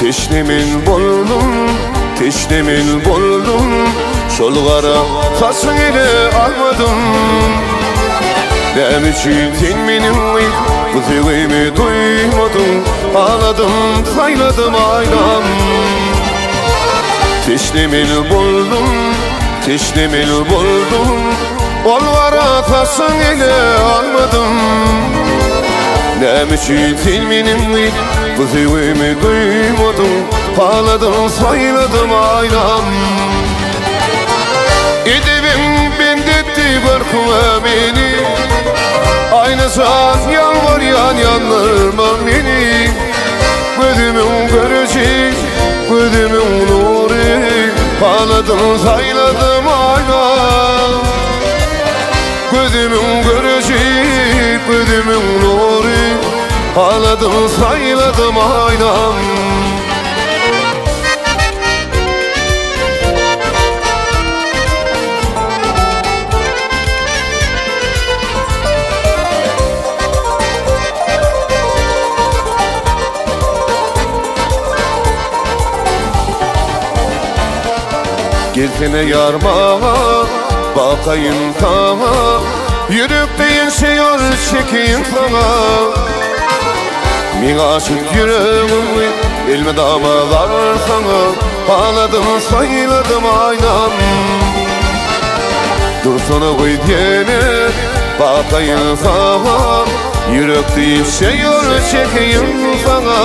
teşnemin boldum şol gara tasın ile almadım. Nem için sen benim bu sevgimi duymadın, ağladım sayladım aynam. Teşnemin boldum ol gara tasın ile almadım. Nem için sen benim bu sevgimi duymadın, ağladım sayladım aynam. Edibim bendetti barkıma beni, aynı saat yalvar yanlarma beni. Gözümün görüşü, gözümün nuru, ağladım sayladım aynam. Gözümün görüşü, gözümün nuru, ağladım sayladım aynam. Gelsene yarma, bakayım sana, yürekten şeyler çekeyim sana. Min aşık yüreğimi elime damalar sana, ağladım sayladım aynam. Dursana koy diyene, bakayım sana, yürekten şeyler çekeyim sana.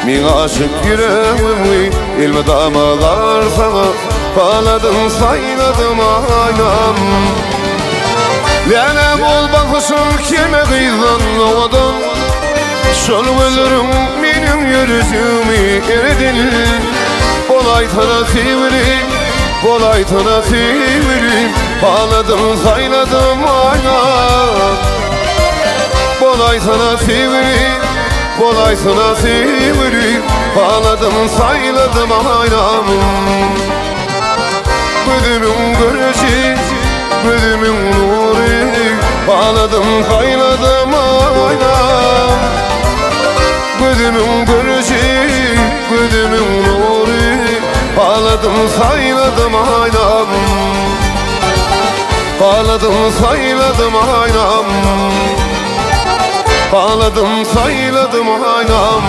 Min aşık yüreğimi elime damalar sana, ağladım sayladım aynam. Lanem ol bakışın kime kıydan oğdan, şol gözlerim benim yüzümü eredin. Bolay tana sivri, ağladım sayladım aynam. Bolay sana sivri, ağladım sayladım aynam. Gözümün görüşü, gözümün nuru, ağladım sayladım aynam. Gözümün görüşü, gözümün nuru, ağladım sayladım aynam. Ağladım sayladım aynam. Ağladım sayladım aynam.